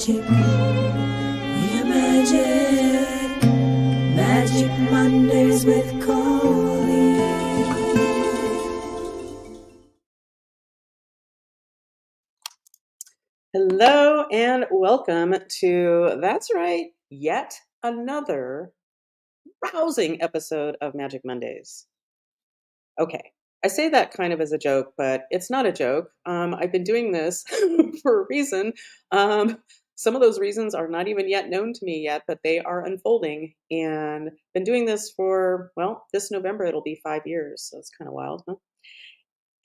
magic. We're magic. Magic Mondays with Coley. Hello and welcome to, that's right, yet another rousing episode of Magic Mondays. Okay, I say that kind of as a joke, but it's not a joke. I've been doing this for a reason. Some of those reasons are not even yet known to me yet, but they are unfolding. And been doing this for, well, this November it'll be 5 years, so it's kind of wild, huh?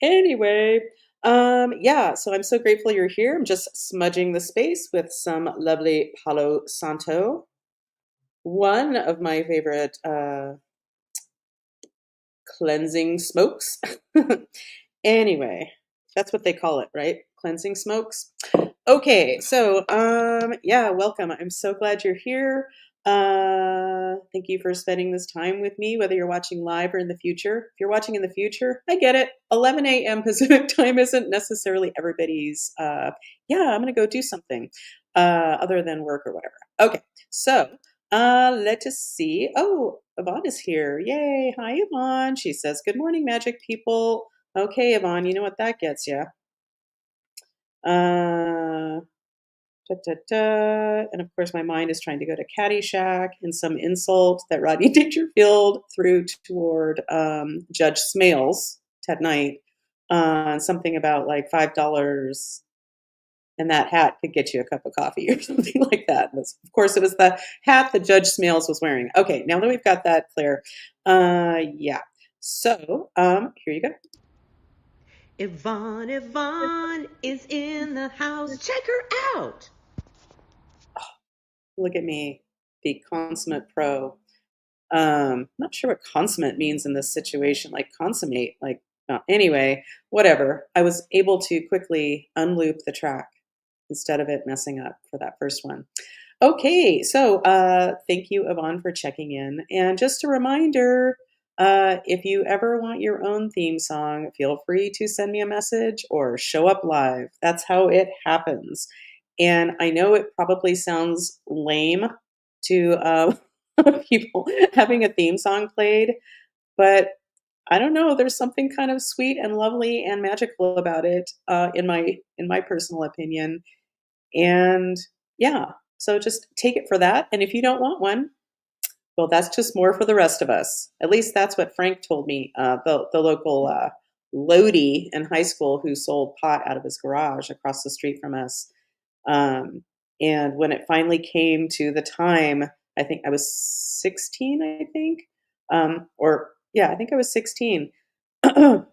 Anyway, yeah, so I'm so grateful you're here. I'm just smudging the space with some lovely Palo Santo. One of my favorite cleansing smokes. Anyway, that's what they call it, right? Cleansing smokes. Okay, so yeah, welcome. I'm so glad you're here. Thank you for spending this time with me, whether you're watching live or in the future. If you're watching in the future, I get it. 11 a.m. Pacific time isn't necessarily everybody's, yeah, I'm going to go do something other than work or whatever. Okay, so let us see. Oh, Yvonne is here. Yay. Hi, Yvonne. She says, good morning, magic people. Okay, Yvonne, you know what that gets you. Da, da, da. And of course, my mind is trying to go to Caddyshack and some insult that Rodney Dangerfield threw toward Judge Smales Ted Knight. Something about like $5 and that hat could get you a cup of coffee or something like that. And of course, it was the hat that Judge Smales was wearing. Okay, now that we've got that clear, yeah. So here you go. Yvonne is in the house. Check her out. Look at me, the consummate pro. Not sure what consummate means in this situation, like consummate, like, anyway, whatever. I was able to quickly unloop the track instead of it messing up for that first one. Okay, so thank you, Yvonne, for checking in. And just a reminder, if you ever want your own theme song, feel free to send me a message or show up live. That's how it happens. And I know it probably sounds lame to people having a theme song played, but I don't know. There's something kind of sweet and lovely and magical about it, in my personal opinion. And yeah, so just take it for that. And if you don't want one, well, that's just more for the rest of us. At least that's what Frank told me, the local Lodi in high school who sold pot out of his garage across the street from us. And when it finally came to the time, I think I was 16, I think. Or yeah, I think I was 16 or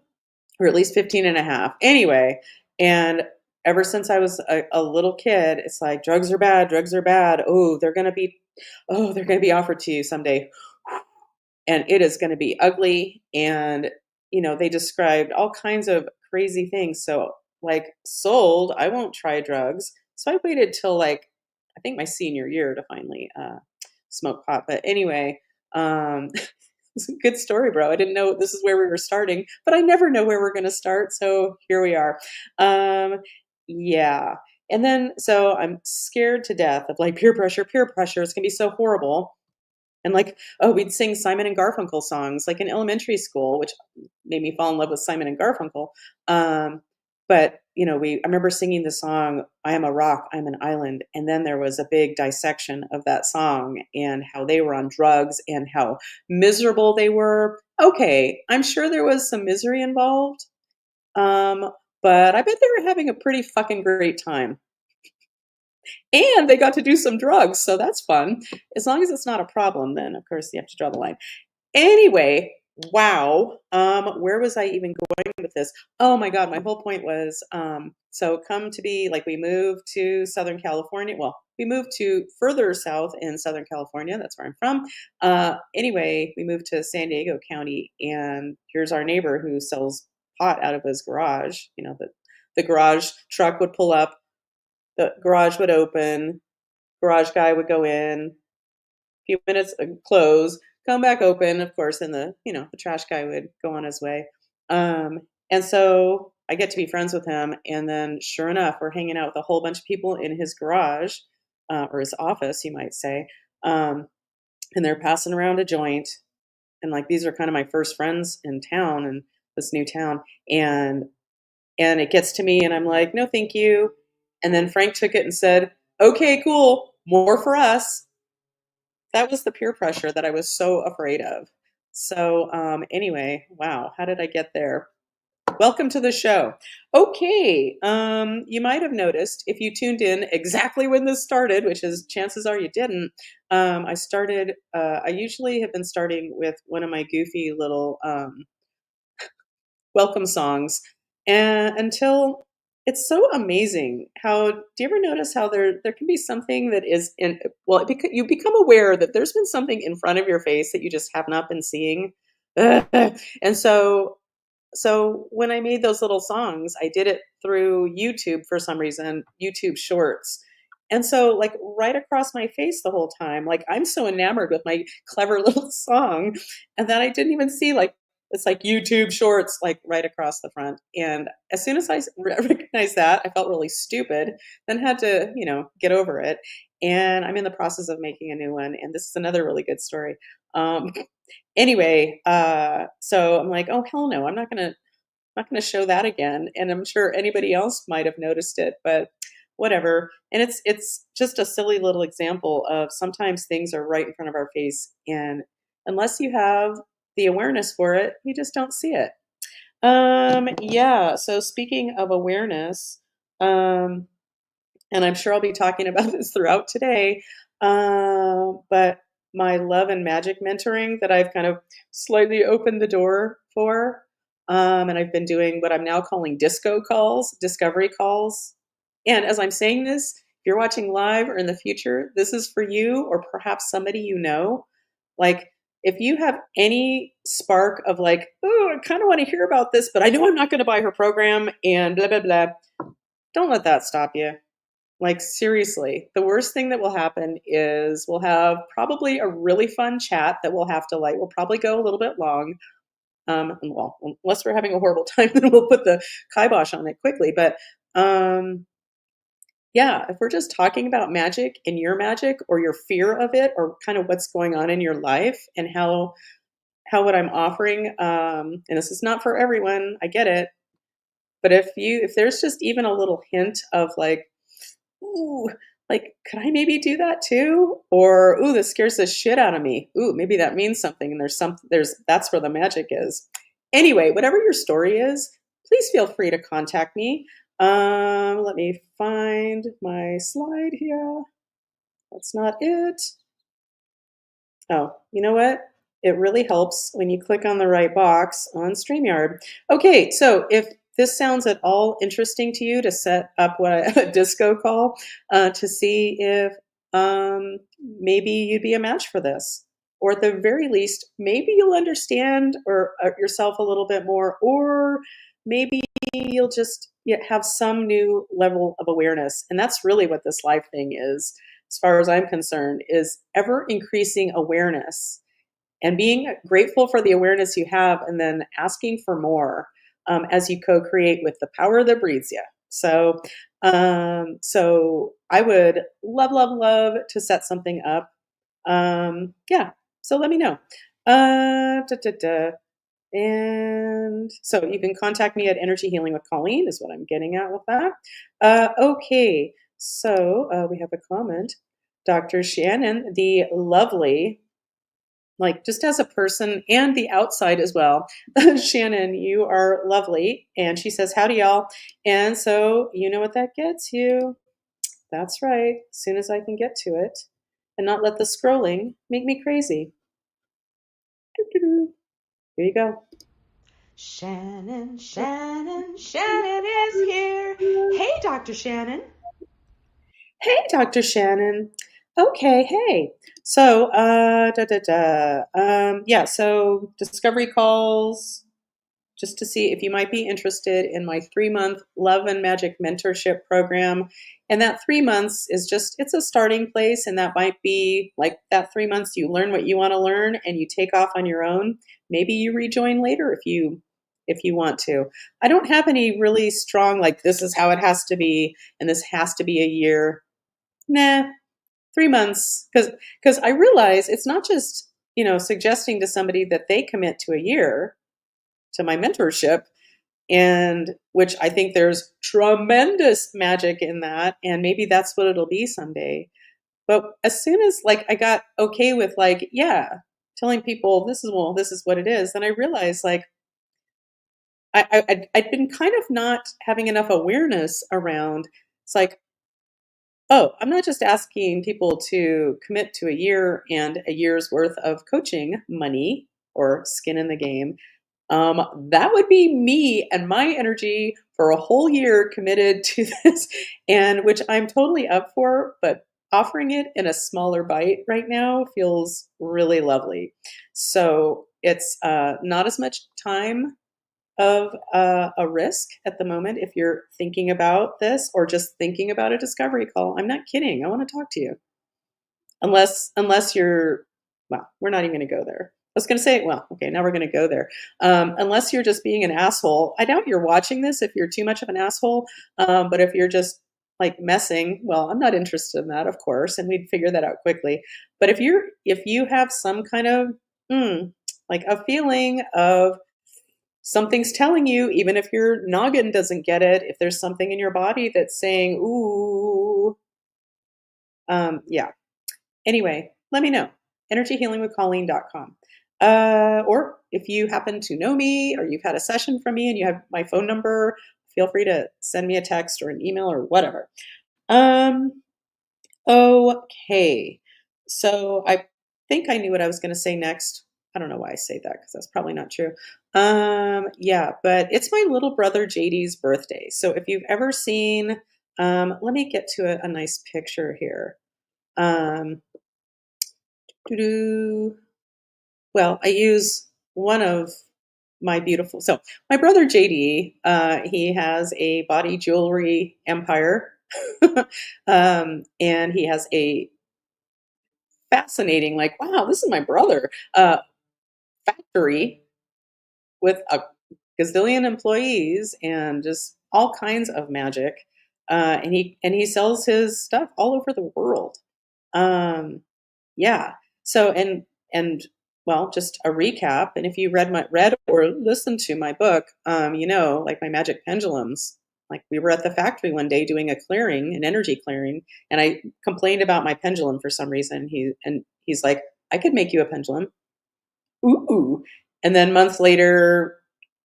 at least 15 and a half. Anyway, and ever since I was a little kid, it's like drugs are bad, drugs are bad. Oh, they're going to be offered to you someday. And it is going to be ugly. And, they described all kinds of crazy things. So like sold, I won't try drugs. So I waited till like, I think my senior year to finally smoke pot. But anyway, it's a good story, bro. I didn't know this is where we were starting, but I never know where we're going to start. So here we are. Yeah. And then, so I'm scared to death of like peer pressure. It's going to be so horrible. And like, oh, we'd sing Simon and Garfunkel songs like in elementary school, which made me fall in love with Simon and Garfunkel. But I remember singing the song, I am a rock, I'm an island. And then there was a big dissection of that song and how they were on drugs and how miserable they were. Okay, I'm sure there was some misery involved. But I bet they were having a pretty fucking great time. And they got to do some drugs, so that's fun. As long as it's not a problem, then of course you have to draw the line. Anyway, wow. Where was I even going with this? Oh my God, my whole point was, so come to be like we moved to Southern California. Well, we moved to further south in Southern California. That's where I'm from. Anyway, we moved to San Diego County, and here's our neighbor who sells pot out of his garage. The garage truck would pull up. The garage would open, garage guy would go in, a few minutes close, come back open, of course, and the trash guy would go on his way. And so I get to be friends with him, and then sure enough, we're hanging out with a whole bunch of people in his garage, or his office, you might say. And they're passing around a joint. And like, these are kind of my first friends in town, in this new town. And it gets to me and I'm like, no, thank you. And then Frank took it and said, okay, cool. More for us. That was the peer pressure that I was so afraid of. So anyway, wow, how did I get there? Welcome to the show. Okay, you might have noticed if you tuned in exactly when this started, which is chances are you didn't. I usually have been starting with one of my goofy little welcome songs, and until it's so amazing how, do you ever notice how there can be something that is in, well, you become aware that there's been something in front of your face that you just have not been seeing. And so when I made those little songs, I did it through YouTube for some reason, YouTube Shorts. And so like right across my face the whole time, like I'm so enamored with my clever little song, and that I didn't even see, like, it's like YouTube Shorts, like right across the front. And as soon as I recognized that, I felt really stupid, then had to, get over it. And I'm in the process of making a new one. And this is another really good story. Anyway, so I'm like, oh hell no, I'm not gonna show that again. And I'm sure anybody else might have noticed it, but whatever. And it's just a silly little example of sometimes things are right in front of our face, and unless you have the awareness for it, you just don't see it. Yeah. So speaking of awareness, and I'm sure I'll be talking about this throughout today, but my love and magic mentoring that I've kind of slightly opened the door for. And I've been doing what I'm now calling disco calls, discovery calls. And as I'm saying this, if you're watching live or in the future, this is for you or perhaps somebody you know. Like, if you have any spark of like, oh, I kind of want to hear about this, but I know I'm not going to buy her program and blah, blah, blah, don't let that stop you. Like, seriously, the worst thing that will happen is we'll have probably a really fun chat that we'll have to like, we'll probably go a little bit long. Well, unless we're having a horrible time, then we'll put the kibosh on it quickly. But yeah, if we're just talking about magic and your magic or your fear of it or kind of what's going on in your life and how what I'm offering, and this is not for everyone, I get it. But if there's just even a little hint of like, ooh, like, could I maybe do that too? Or, ooh, this scares the shit out of me. Ooh, maybe that means something. And that's where the magic is. Anyway, whatever your story is, please feel free to contact me. Let me find my slide here. That's not it. Oh, you know what? It really helps when you click on the right box on StreamYard. Okay, so if this sounds at all interesting to you to set up a disco call to see if maybe you'd be a match for this. Or at the very least, maybe you'll understand or yourself a little bit more, or maybe you'll just have some new level of awareness. And that's really what this life thing is, as far as I'm concerned, is ever increasing awareness and being grateful for the awareness you have, and then asking for more as you co-create with the power that breathes you. So, so I would love, love, love to set something up. Yeah, so let me know. And so you can contact me at Energy Healing with Colleen is what I'm getting at with that. Okay, so we have a comment. Dr. Shannon, the lovely, like just as a person and the outside as well. Shannon, you are lovely. And she says, howdy, y'all. And so you know what that gets you. That's right. As soon as I can get to it and not let the scrolling make me crazy. Here you go. Shannon is here. Hey, Dr. Shannon. Hey, Dr. Shannon. Okay, hey. So, yeah, so discovery calls, just to see if you might be interested in my 3-month Love and Magic Mentorship Program. And that 3 months is just, it's a starting place. And that might be like that 3 months you learn what you want to learn and you take off on your own. Maybe you rejoin later if you want to. I don't have any really strong, like, this is how it has to be and this has to be a year. Nah, 3 months, because I realize it's not just, suggesting to somebody that they commit to a year to my mentorship, and which I think there's tremendous magic in that, and maybe that's what it'll be someday. But as soon as like I got okay with like, yeah, telling people this is what it is, then I realized like I'd been kind of not having enough awareness around. It's like, oh, I'm not just asking people to commit to a year and a year's worth of coaching money or skin in the game. That would be me and my energy for a whole year committed to this, and which I'm totally up for, but offering it in a smaller bite right now feels really lovely. So it's not as much time of a risk at the moment if you're thinking about this or just thinking about a discovery call. I'm not kidding. I want to talk to you. Unless you're, well, we're not even going to go there. I was going to say, well, okay, now we're going to go there. Unless you're just being an asshole. I doubt you're watching this if you're too much of an asshole. But if you're just like messing, well, I'm not interested in that, of course, and we'd figure that out quickly. But if you have some kind of like a feeling of something's telling you, even if your noggin doesn't get it, if there's something in your body that's saying, ooh, yeah. Anyway, let me know. energyhealingwithcolleen.com. Or if you happen to know me or you've had a session from me and you have my phone number, feel free to send me a text or an email or whatever. Okay. So I think I knew what I was going to say next. I don't know why I say that because that's probably not true. Yeah, but it's my little brother JD's birthday. So if you've ever seen, let me get to a nice picture here. Well, I use one of my beautiful. So my brother JD, he has a body jewelry empire, and he has a fascinating, like, wow, this is my brother, factory with a gazillion employees and just all kinds of magic. And he sells his stuff all over the world. Yeah. So and well, just a recap. And if you read or listened to my book, like my magic pendulums. Like we were at the factory one day doing an energy clearing, and I complained about my pendulum for some reason. He's like, I could make you a pendulum. Ooh. And then months later,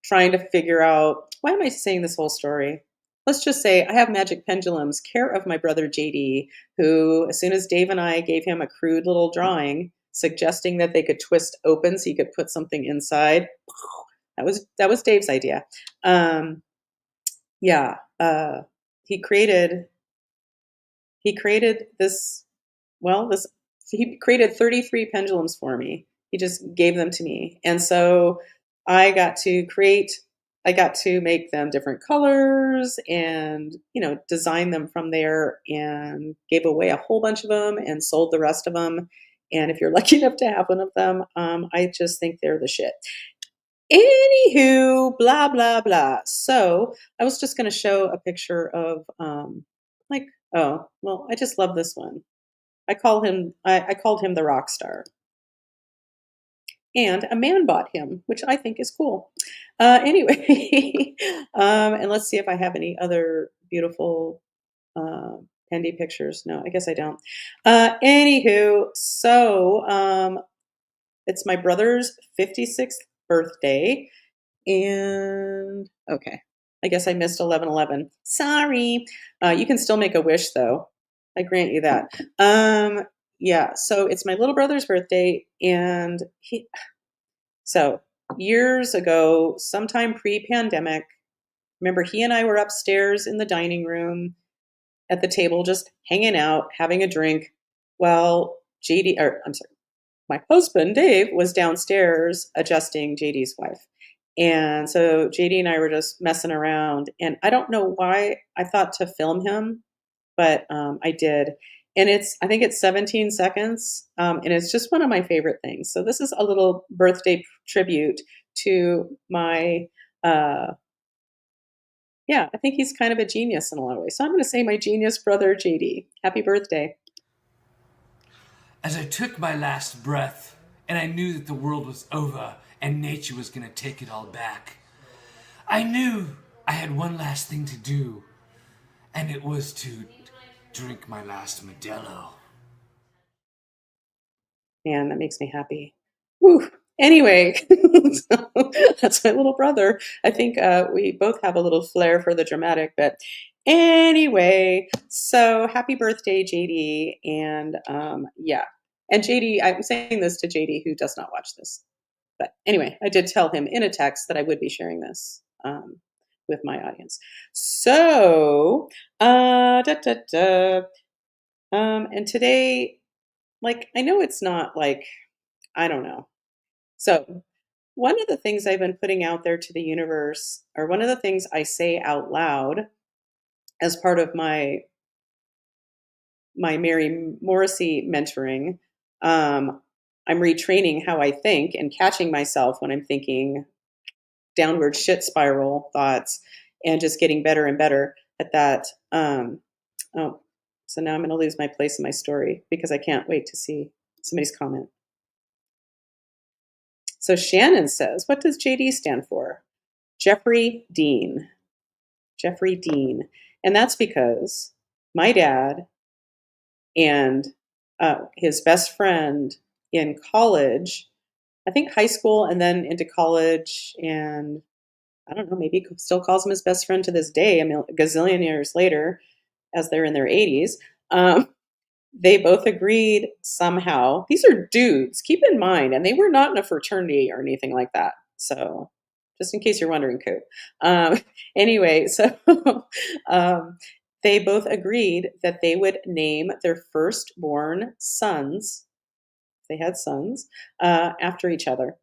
trying to figure out, why am I saying this whole story? Let's just say I have magic pendulums, care of my brother JD, who, as soon as Dave and I gave him a crude little drawing suggesting that they could twist open so you could put something inside, that was Dave's idea. Yeah, he created this. Well, he created 33 pendulums for me. He just gave them to me. And so I got to make them different colors and, design them from there, and gave away a whole bunch of them and sold the rest of them. And if you're lucky enough to have one of them, I just think they're the shit. Anywho, blah, blah, blah. So I was just going to show a picture of, oh, well, I just love this one. I called him the rock star. And a man bought him, which I think is cool. Anyway, and let's see if I have any other beautiful Pendy pictures. No, I guess I don't. Anywho, so it's my brother's 56th birthday. And okay, I guess I missed 11/11. Sorry. You can still make a wish, though. I grant you that. Yeah, so it's my little brother's birthday, and so years ago, sometime pre-pandemic, remember he and I were upstairs in the dining room at the table, just hanging out, having a drink, while my husband, Dave, was downstairs adjusting JD's wife. And so JD and I were just messing around, and I don't know why I thought to film him, but I did. And I think it's 17 seconds, and it's just one of my favorite things. So this is a little birthday tribute to my, yeah, I think he's kind of a genius in a lot of ways. So I'm going to say my genius brother, JD. Happy birthday. as I took my last breath and I knew that the world was over and nature was going to take it all back, I knew I had one last thing to do, and it was to drink my last Modelo. Man, that makes me happy. Woo. Anyway, so that's my little brother. I think we both have a little flair for the dramatic, but anyway, so happy birthday, JD. And yeah, and JD, I'm saying this to JD who does not watch this. But anyway, I did tell him in a text that I would be sharing this with my audience. So, and today, like, I know it's not like, I don't know. So, one of the things I've been putting out there to the universe, or one of the things I say out loud as part of my Mary Morrissey mentoring, I'm retraining how I think and catching myself when I'm thinking downward shit spiral thoughts and just getting better and better at that. Oh, so now I'm going to lose my place in my story because I can't wait to see somebody's comment. So Shannon says, what does JD stand for? Jeffrey Dean. Jeffrey Dean. And that's because my dad and his best friend in college, I think high school and then into college, and I don't know, maybe still calls him his best friend to this day, a gazillion years later, as they're in their 80s. They both agreed somehow. These are dudes, keep in mind, and they were not in a fraternity or anything like that. So, just in case you're wondering, Koop. Anyway, so they both agreed that they would name their firstborn sons, if they had sons, after each other.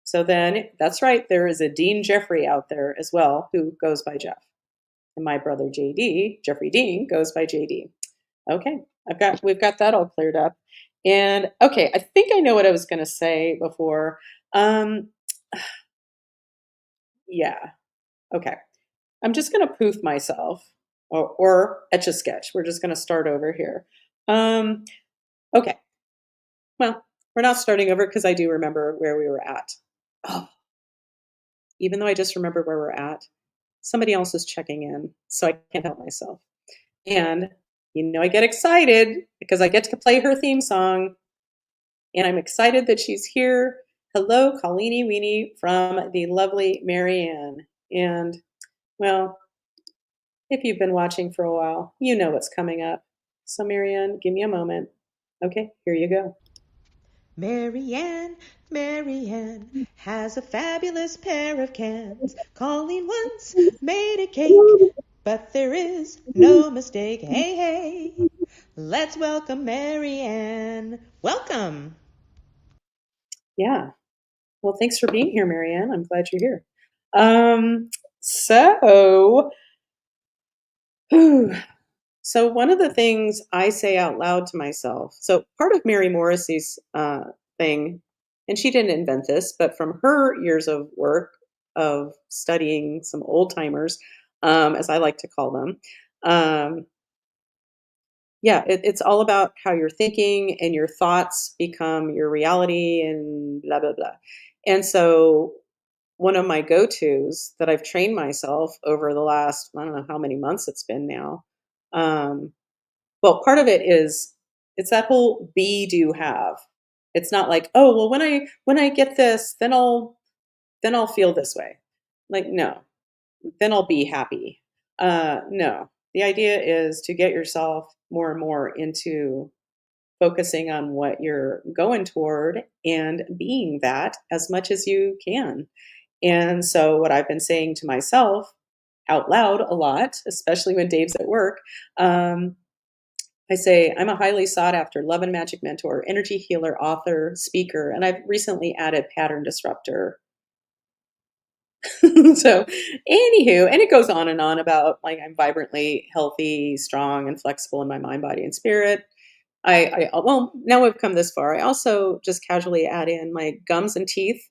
So then, that's right, there is a Dean Jeffrey out there as well who goes by Jeff. And my brother JD, Jeffrey Dean, goes by JD. Okay, we've got that all cleared up. And okay, I think I know what I was going to say before. Yeah, okay. I'm just going to poof myself or etch a sketch. We're just going to start over here. Okay. Well, we're not starting over because I do remember where we were at. Oh, even though I just remember where we're at, somebody else is checking in, so I can't help myself. And I get excited because I get to play her theme song, and I'm excited that she's here. Hello, Colleeny Weenie from the lovely Marianne. And, well, if you've been watching for a while, you know what's coming up. So, Marianne, give me a moment. Okay, here you go. Marianne has a fabulous pair of cans. Colleen once made a cake, but there is no mistake. Hey, hey, let's welcome Marianne. Welcome. Yeah. Well, thanks for being here, Marianne. I'm glad you're here. So one of the things I say out loud to myself, so part of Mary Morrissey's thing, and she didn't invent this, but from her years of work of studying some old timers, as I like to call them, it's all about how you're thinking and your thoughts become your reality and blah, blah, blah. And so one of my go-tos that I've trained myself over the last, I don't know how many months it's been now. Well, part of it is it's that whole be, do, have. It's not like, oh, well, when I get this, then I'll feel this way. Like, no, then I'll be happy. No, the idea is to get yourself more and more into focusing on what you're going toward and being that as much as you can. And so what I've been saying to myself out loud a lot, especially when Dave's at work, I say, I'm a highly sought after love and magic mentor, energy healer, author, speaker, and I've recently added pattern disruptor. So anywho, and it goes on and on about like I'm vibrantly healthy, strong, and flexible in my mind, body, and spirit. Well, now we've come this far. I also just casually add in my gums and teeth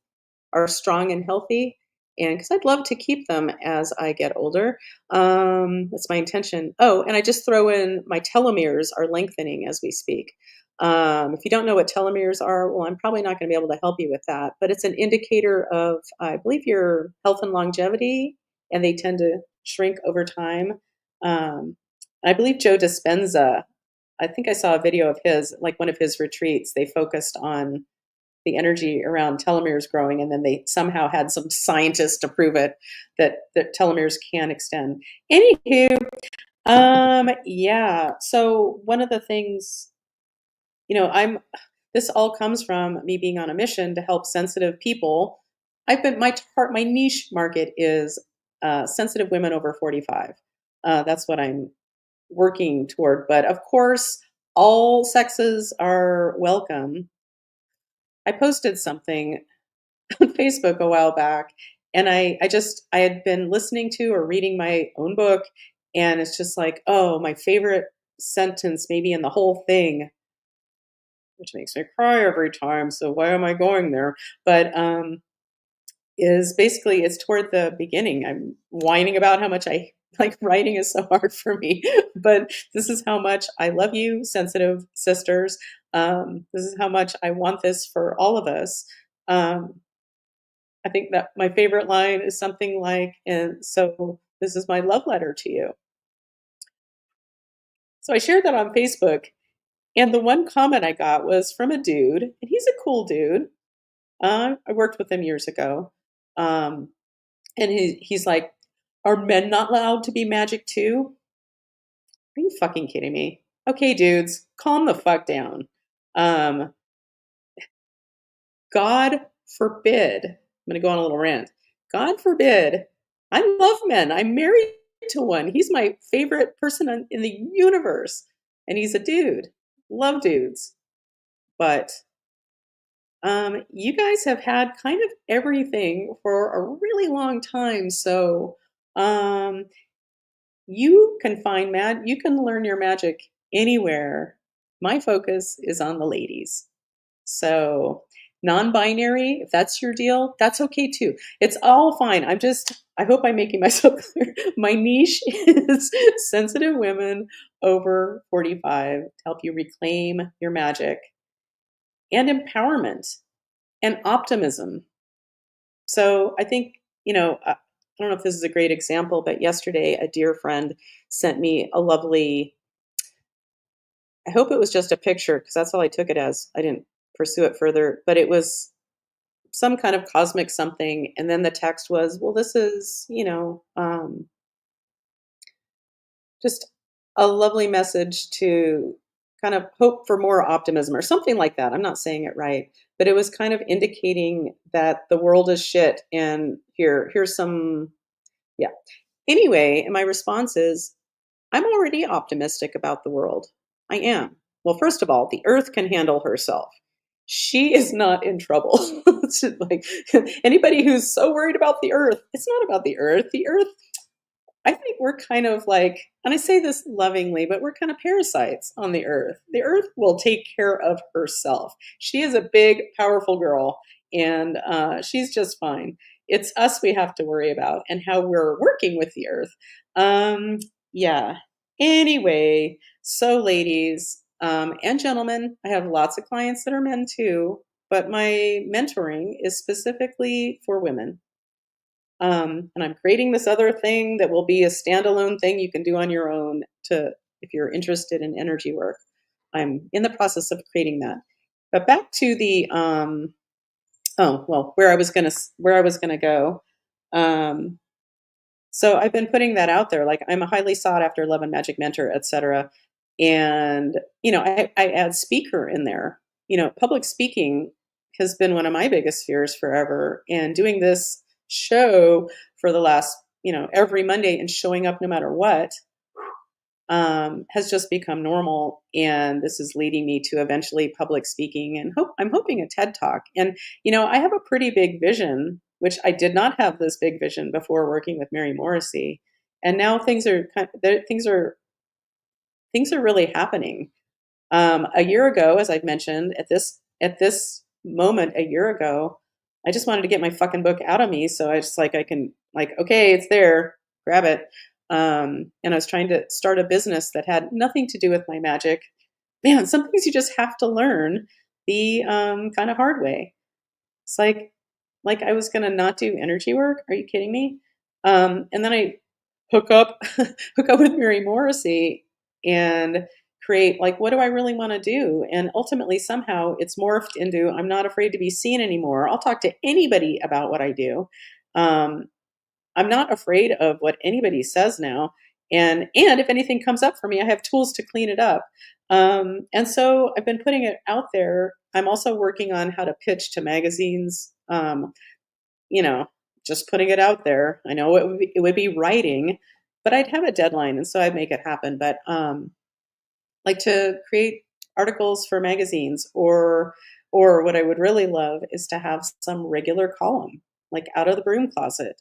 are strong and healthy, and because I'd love to keep them as I get older. That's my intention. Oh, and I just throw in my telomeres are lengthening as we speak. If you don't know what telomeres are, well, I'm probably not going to be able to help you with that, but it's an indicator of, I believe, your health and longevity, and they tend to shrink over time. I believe Joe Dispenza, I think I saw a video of his, like one of his retreats, they focused on the energy around telomeres growing, and then they somehow had some scientists to prove it that telomeres can extend. Anywho, yeah. So one of the things, this all comes from me being on a mission to help sensitive people. My niche market is sensitive women over 45. That's what I'm working toward. But of course, all sexes are welcome. I posted something on Facebook a while back, and I had been listening to or reading my own book, and it's just like, oh, my favorite sentence maybe in the whole thing, which makes me cry every time, so why am I going there? But is basically, it's toward the beginning. I'm whining about how much I like writing is so hard for me, but this is how much I love you, sensitive sisters. This is how much I want this for all of us. I think that my favorite line is something like, and so this is my love letter to you. So I shared that on Facebook, and the one comment I got was from a dude, and he's a cool dude. I worked with him years ago. And he's like, are men not allowed to be magic too? Are you fucking kidding me? Okay, dudes, calm the fuck down. God forbid, I'm going to go on a little rant. God forbid, I love men. I'm married to one. He's my favorite person in the universe. And he's a dude. Love dudes. But you guys have had kind of everything for a really long time. So you can you can learn your magic anywhere. My focus is on the ladies. So non-binary, if that's your deal, that's okay too. It's all fine. I hope I'm making myself clear. My niche is sensitive women over 45 to help you reclaim your magic and empowerment and optimism. So I think, I don't know if this is a great example, but yesterday a dear friend sent me a lovely, I hope it was just a picture because that's all I took it as. I didn't pursue it further, but it was some kind of cosmic something. And then the text was, well, this is, just a lovely message to kind of hope for more optimism or something like that. I'm not saying it right, but it was kind of indicating that the world is shit. And here's some, yeah. Anyway, and my response is, I'm already optimistic about the world. I am. Well, first of all, the earth can handle herself. She is not in trouble. It's just like anybody who's so worried about the earth, it's not about the earth. The earth, I think we're kind of like, and I say this lovingly, but we're kind of parasites on the earth. The earth will take care of herself. She is a big, powerful girl, and she's just fine. It's us we have to worry about and how we're working with the earth. Yeah. Anyway, so ladies and gentlemen, I have lots of clients that are men too, but my mentoring is specifically for women. And I'm creating this other thing that will be a standalone thing you can do on your own if you're interested in energy work. I'm in the process of creating that. But back to the where I was gonna go. So I've been putting that out there, like I'm a highly sought after love and magic mentor, etc. And I add speaker in there. Public speaking has been one of my biggest fears forever, and doing this show for the last every Monday and showing up no matter what has just become normal. And this is leading me to eventually public speaking, and I'm hoping a TED Talk. And I have a pretty big vision, which I did not have this big vision before working with Mary Morrissey, and now things are really happening. A year ago, as I've mentioned, at this moment a year ago, I just wanted to get my fucking book out of me. So I just okay, it's there, grab it. And I was trying to start a business that had nothing to do with my magic, man, some things you just have to learn the kind of hard way. It's like I was gonna not do energy work. Are you kidding me? And then I hook up hook up with Mary Morrissey and create like what do I really want to do? And ultimately somehow it's morphed into I'm not afraid to be seen anymore. I'll talk to anybody about what I do. Um, I'm not afraid of what anybody says now. And if anything comes up for me, I have tools to clean it up. And so I've been putting it out there. I'm also working on how to pitch to magazines. You know, just putting it out there. I know it would be writing, but I'd have a deadline, and so I'd make it happen. But like to create articles for magazines, or what I would really love is to have some regular column, like out of the broom closet.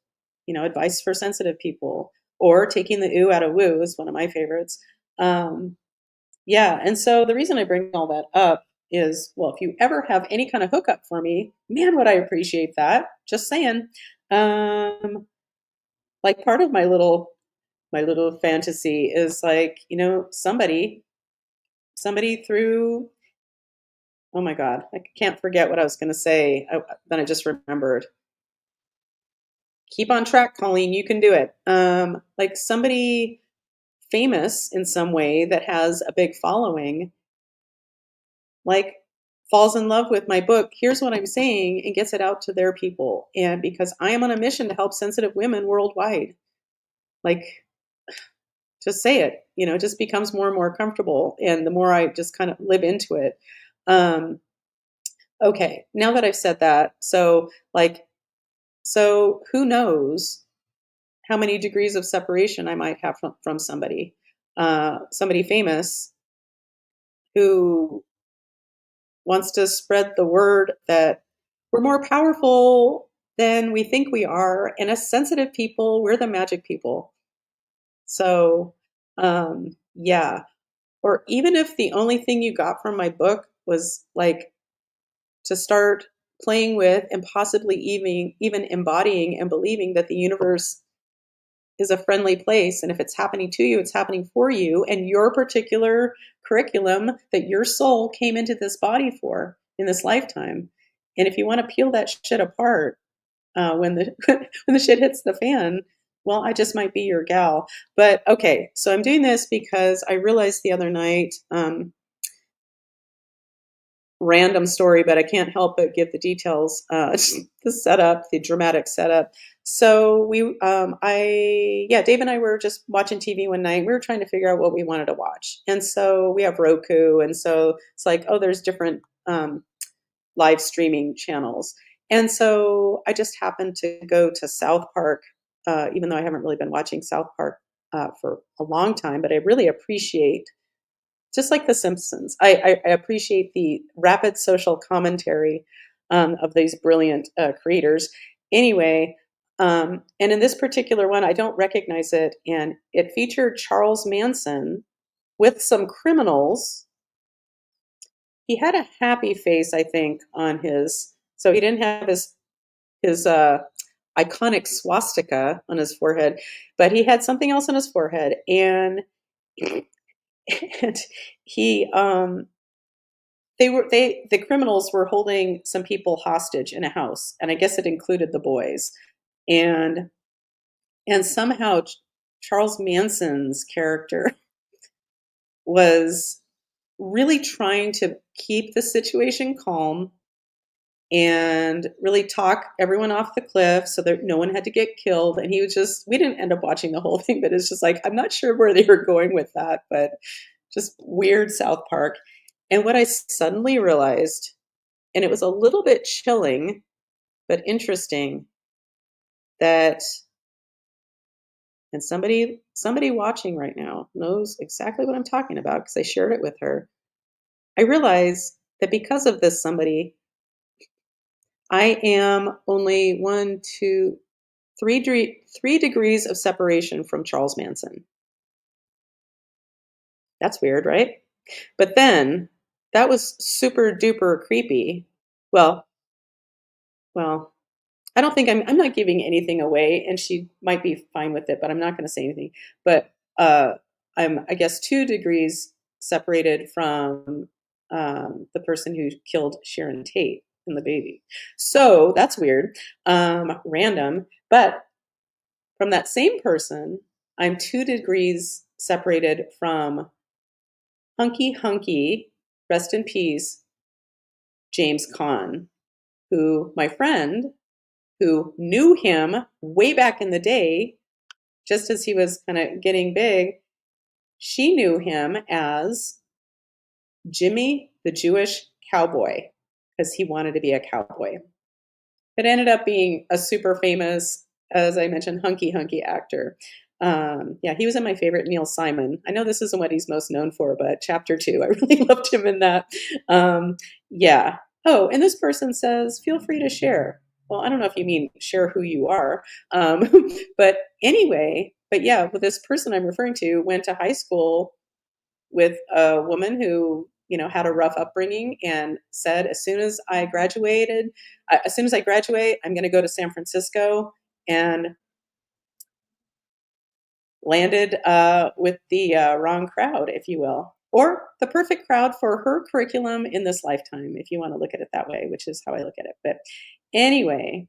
Advice for sensitive people, or taking the ooh out of woo is one of my favorites. Um, yeah, and so the reason I bring all that up is, well, if you ever have any kind of hookup for me, man, would I appreciate that. Just saying. Um, like part of my little fantasy is like, somebody through, oh my God, I can't forget what I was going to say. Then I just remembered. Keep on track, Colleen. You can do it. Like somebody famous in some way that has a big following, like falls in love with my book, here's what I'm saying, and gets it out to their people. And because I am on a mission to help sensitive women worldwide, like just say it, it just becomes more and more comfortable. And the more I just kind of live into it. Um, okay, now that I've said that, so who knows how many degrees of separation I might have from somebody famous who wants to spread the word that we're more powerful than we think we are. And as sensitive people, we're the magic people. So, yeah. Or even if the only thing you got from my book was like to start playing with and possibly even embodying and believing that the universe is a friendly place. And if it's happening to you, it's happening for you and your particular curriculum that your soul came into this body for in this lifetime. And if you want to peel that shit apart when the when the shit hits the fan, well, I just might be your gal. But okay, so I'm doing this because I realized the other night, random story, but I can't help but give the details, the setup, the dramatic setup. So Dave and I were just watching TV one night. We were trying to figure out what we wanted to watch. And so we have Roku. And so it's like, oh, there's different live streaming channels. And so I just happened to go to South Park, even though I haven't really been watching South Park for a long time, but I really appreciate, just like The Simpsons, I appreciate the rapid social commentary of these brilliant creators. Anyway, and in this particular one, I don't recognize it, and it featured Charles Manson with some criminals. He had a happy face, I think, on his, so he didn't have his iconic swastika on his forehead, but he had something else on his forehead, and and he the criminals were holding some people hostage in a house, and I guess it included the boys, and somehow Charles Manson's character was really trying to keep the situation calm and really talk everyone off the cliff so that no one had to get killed. And he was just, we didn't end up watching the whole thing, but it's just like, I'm not sure where they were going with that, but just weird South Park. And what I suddenly realized, and it was a little bit chilling, but interesting, that, and somebody watching right now knows exactly what I'm talking about because I shared it with her. I realized that because of this somebody, I am only 3 degrees of separation from Charles Manson. That's weird, right? But then that was super duper creepy. Well, I don't think I'm not giving anything away, and she might be fine with it, but I'm not going to say anything. But I'm, I guess, 2 degrees separated from the person who killed Sharon Tate and the baby. So that's weird, random. But from that same person, I'm 2 degrees separated from Hunky, rest in peace, James Caan, who my friend, who knew him way back in the day, just as he was kind of getting big, she knew him as Jimmy the Jewish Cowboy because he wanted to be a cowboy. It ended up being a super famous, as I mentioned, hunky actor. Yeah, he was in my favorite Neil Simon. I know this isn't what he's most known for, but Chapter 2, I really loved him in that. Yeah. Oh, and this person says, feel free to share. Well, I don't know if you mean share who you are. But anyway, but yeah, well, this person I'm referring to went to high school with a woman who, you know, had a rough upbringing and said, as soon as I graduate, I'm going to go to San Francisco, and landed with the wrong crowd, if you will, or the perfect crowd for her curriculum in this lifetime, if you want to look at it that way, which is how I look at it. But anyway,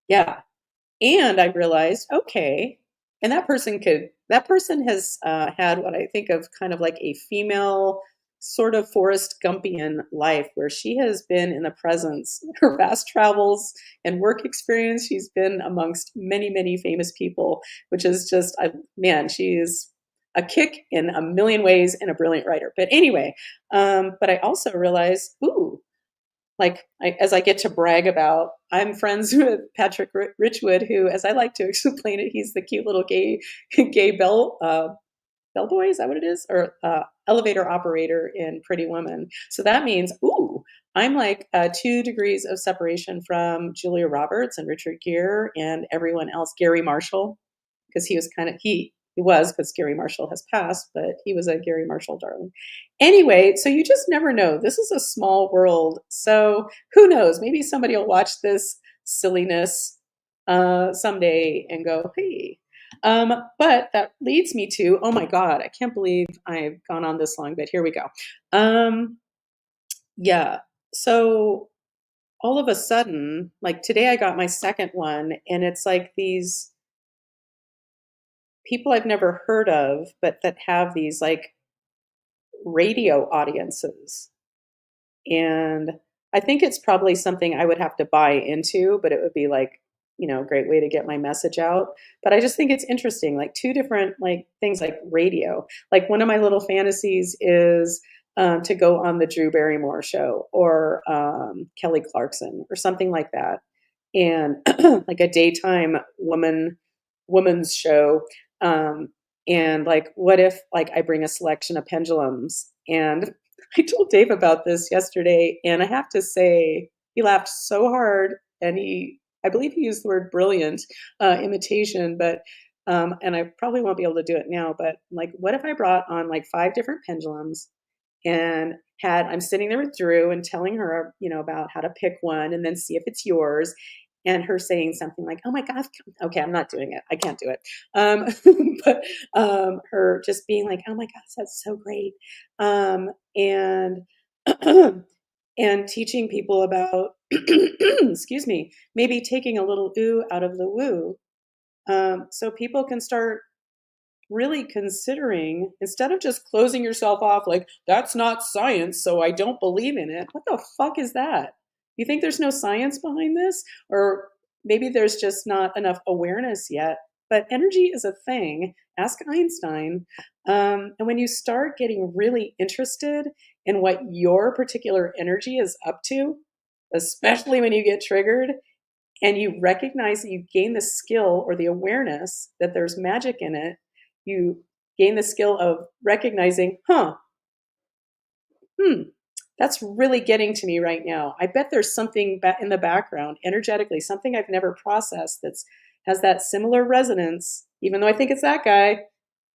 yeah. And I realized, okay, and that person has had what I think of kind of like a female sort of Forrest Gumpian life, where she has been in the presence, her vast travels and work experience. She's been amongst many famous people, which is just, man, she's a kick in a million ways and a brilliant writer. But anyway, but I also realized, ooh, like as I get to brag about, I'm friends with Patrick Richwood, who, as I like to explain it, he's the cute little gay bellboy. Is that what it is? Or elevator operator in Pretty Woman. So that means, ooh, I'm like 2 degrees of separation from Julia Roberts and Richard Gere and everyone else. Gary Marshall, because he was because Gary Marshall has passed, but he was a Gary Marshall darling. Anyway, so you just never know. This is a small world. So who knows? Maybe somebody will watch this silliness someday and go, hey. But that leads me to, oh my God, I can't believe I've gone on this long, but here we go. Yeah. So all of a sudden, like today I got my second one, and it's like these people I've never heard of, but that have these like radio audiences. And I think it's probably something I would have to buy into, but it would be like, you know, a great way to get my message out. But I just think it's interesting, like 2 different like things like radio. Like one of my little fantasies is to go on the Drew Barrymore show or Kelly Clarkson or something like that. And like a daytime woman's show. And like, what if like I bring a selection of pendulums? And I told Dave about this yesterday, and I have to say, he laughed so hard, and I believe he used the word brilliant imitation, but, and I probably won't be able to do it now, but like, what if I brought on like 5 different pendulums and I'm sitting there with Drew and telling her, you know, about how to pick one and then see if it's yours. And her saying something like, oh my God, okay, I'm not doing it. I can't do it. But her just being like, oh my gosh, that's so great. And and teaching people about, excuse me, maybe taking a little ooh out of the woo. So people can start really considering, instead of just closing yourself off like, that's not science, so I don't believe in it. What the fuck is that? You think there's no science behind this? Or maybe there's just not enough awareness yet. But energy is a thing. Ask Einstein. And when you start getting really interested in what your particular energy is up to, especially when you get triggered, and you recognize that you gain the skill or the awareness that there's magic in it, you gain the skill of recognizing, that's really getting to me right now. I bet there's something in the background, energetically, something I've never processed has that similar resonance, even though I think it's that guy.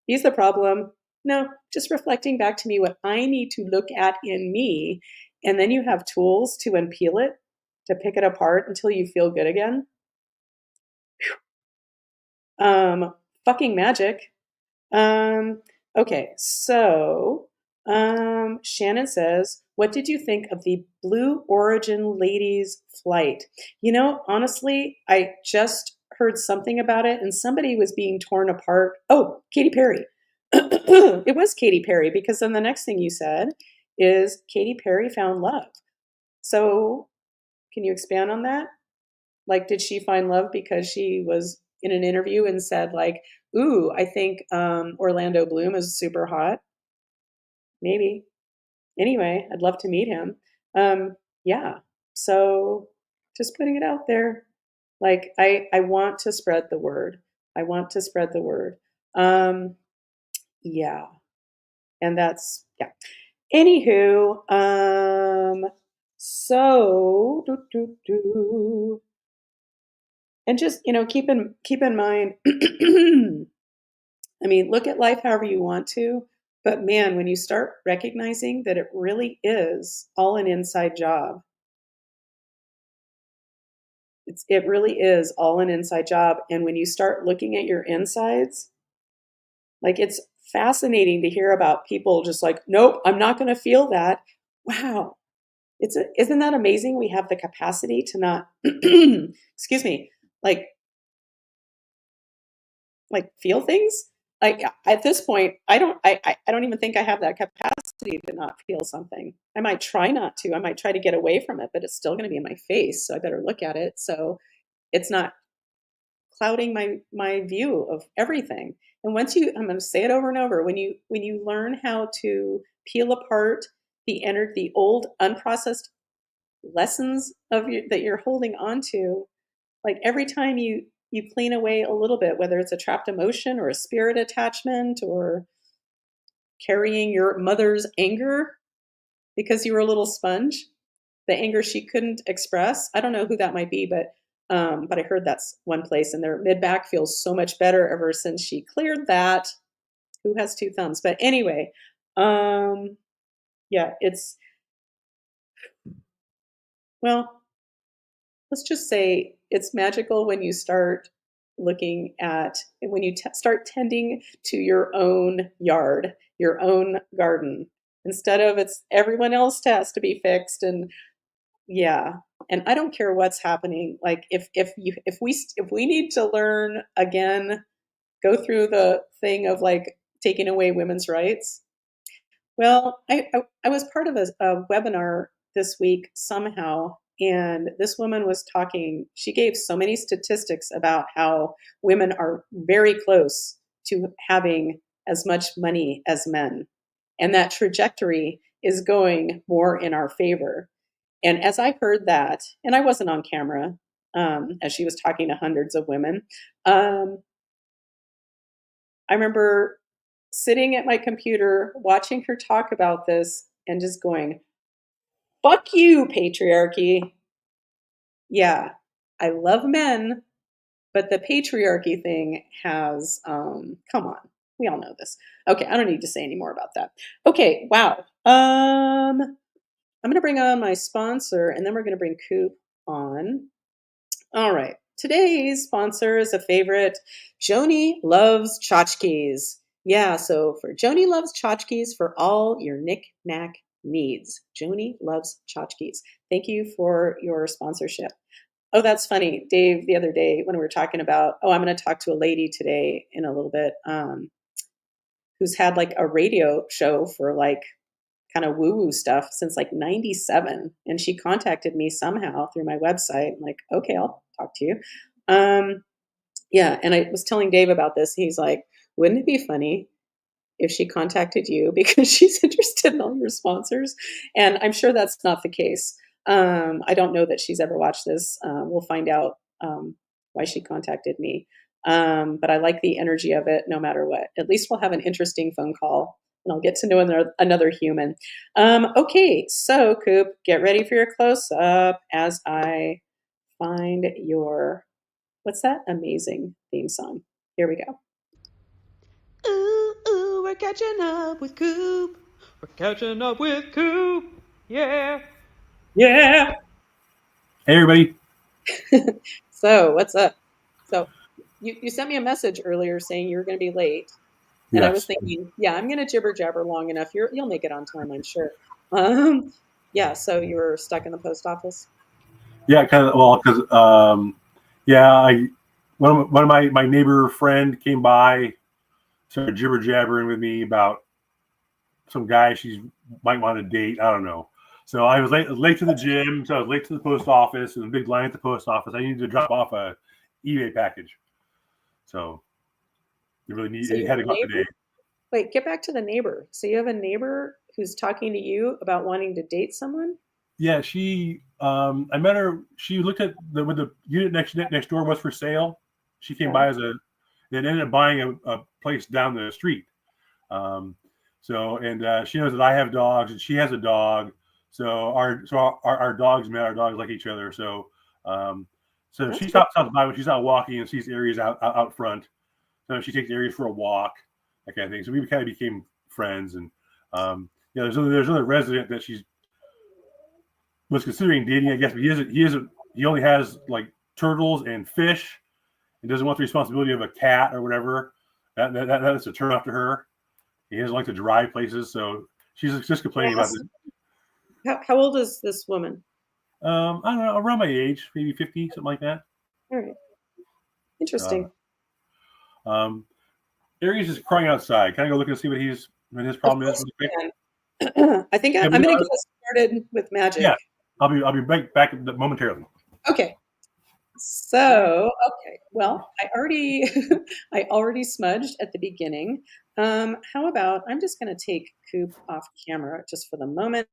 He's the problem. No, just reflecting back to me what I need to look at in me. And then you have tools to unpeel it, to pick it apart until you feel good again. Fucking magic. Okay, so Shannon says, what did you think of the Blue Origin ladies' flight? You know, honestly, I just heard something about it and somebody was being torn apart. Oh, Katy Perry. It was Katy Perry because then the next thing you said is Katy Perry found love. So, can you expand on that? Like, did she find love because she was in an interview and said, like, ooh, I think Orlando Bloom is super hot? Maybe. Anyway, I'd love to meet him. Yeah. So just putting it out there. Like I want to spread the word. I want to spread the word. Um, yeah. And that's yeah. Anywho, so and just keep in mind I mean, look at life however you want to, but man, when you start recognizing that it really is all an inside job, it really is all an inside job. And when you start looking at your insides, like it's fascinating to hear about people just like, nope, I'm not going to feel that. Wow. Isn't that amazing? We have the capacity to not, excuse me, like feel things. Like at this point, I don't even think I have that capacity to not feel something. I might try not to. I might try to get away from it, but it's still going to be in my face. So I better look at it. So it's not clouding my view of everything. And once I'm going to say it over and over, when you learn how to peel apart the old unprocessed lessons that you're holding on to, like every time you clean away a little bit, whether it's a trapped emotion or a spirit attachment or carrying your mother's anger because you were a little sponge, the anger she couldn't express. I don't know who that might be, but I heard that's one place, and their mid back feels so much better ever since she cleared that. Who has two thumbs? But anyway, yeah, it's well, let's just say it's magical when you start when you start tending to your own yard, your own garden, instead of it's everyone else has to be fixed. And yeah, and I don't care what's happening. Like if we need to learn again, go through the thing of like taking away women's rights. Well, I was part of a webinar this week somehow, and this woman was talking. She gave so many statistics about how women are very close to having as much money as men, and that trajectory is going more in our favor. And as I heard that, and I wasn't on camera as she was talking to hundreds of women, I remember sitting at my computer watching her talk about this and just going, fuck you, patriarchy. Yeah, I love men, but the patriarchy thing has, come on. We all know this. Okay, I don't need to say any more about that. Okay, wow. I'm going to bring on my sponsor, and then we're going to bring Koop on. All right. Today's sponsor is a favorite. Joni loves tchotchkes. Yeah, so for Joni loves tchotchkes for all your knick-knack needs. Joni loves tchotchkes. Thank you for your sponsorship. Oh, that's funny. Dave, the other day when we were talking about, I'm going to talk to a lady today in a little bit who's had like a radio show for like kind of woo-woo stuff since like 97. And she contacted me somehow through my website. I'm like, okay, I'll talk to you. Yeah, and I was telling Dave about this. He's like, wouldn't it be funny if she contacted you because she's interested in all your sponsors? And I'm sure that's not the case. I don't know that she's ever watched this. We'll find out why she contacted me. But I like the energy of it no matter what. At least we'll have an interesting phone call and I'll get to know another human. Okay, so Koop, get ready for your close-up as I find your, what's that amazing theme song? Here we go. Ooh, ooh, we're catching up with Koop. We're catching up with Koop. Yeah. Yeah. Hey, everybody. So what's up? So you sent me a message earlier saying you were going to be late. And I was Yes. thinking, yeah, I'm going to jibber jabber long enough. You'll make it on time, I'm sure. Yeah, so you were stuck in the post office. Yeah, kind of. Well, because yeah, one of my neighbor friend came by, started jibber jabbering with me about some guy she might want to date. I don't know. So I was late to the gym. So I was late to the post office. There was a big line at the post office. I needed to drop off a eBay package. So you really So you had have to a go neighbor? today. Wait, get back to the neighbor. So you have a neighbor who's talking to you about wanting to date someone? Yeah, she. I met her. She looked at when the unit next door was for sale. She came by Yeah. as a. Then ended up buying a place down the street. Um, she knows that I have dogs and she has a dog. So our dogs met. Our dogs like each other. Um, so That's she pretty stops by when she's out walking and sees Aries out front. So she takes Aries for a walk, that kind of thing. So we kind of became friends. And there's another resident that she was considering dating, I guess, but he only has like turtles and fish and doesn't want the responsibility of a cat or whatever. That's a turn off to her. He doesn't like to drive places, so she's just complaining about fast. it. How old is this woman? I don't know, around my age, maybe 50, something like that. All right. Uh, Interesting. Aries is crying outside. Can I go look and see what his Of problem is? course you can. I think Yeah, I'm going to get us started with magic. yeah, I'll be back momentarily. Okay. So, okay. Well, I already I already smudged at the beginning. How about I'm just going to take Coop off camera just for the moment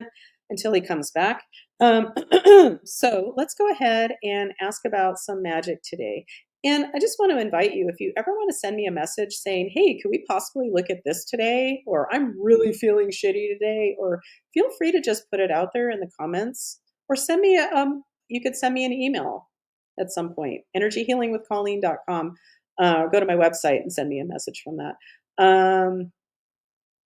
until he comes back. Um, so let's go ahead and ask about some magic today. And I just want to invite you, if you ever want to send me a message saying, hey, could we possibly look at this today? Or I'm really feeling shitty today, or feel free to just put it out there in the comments, or send me you could send me an email at some point, energyhealingwithcolleen.com. Go to my website and send me a message from that.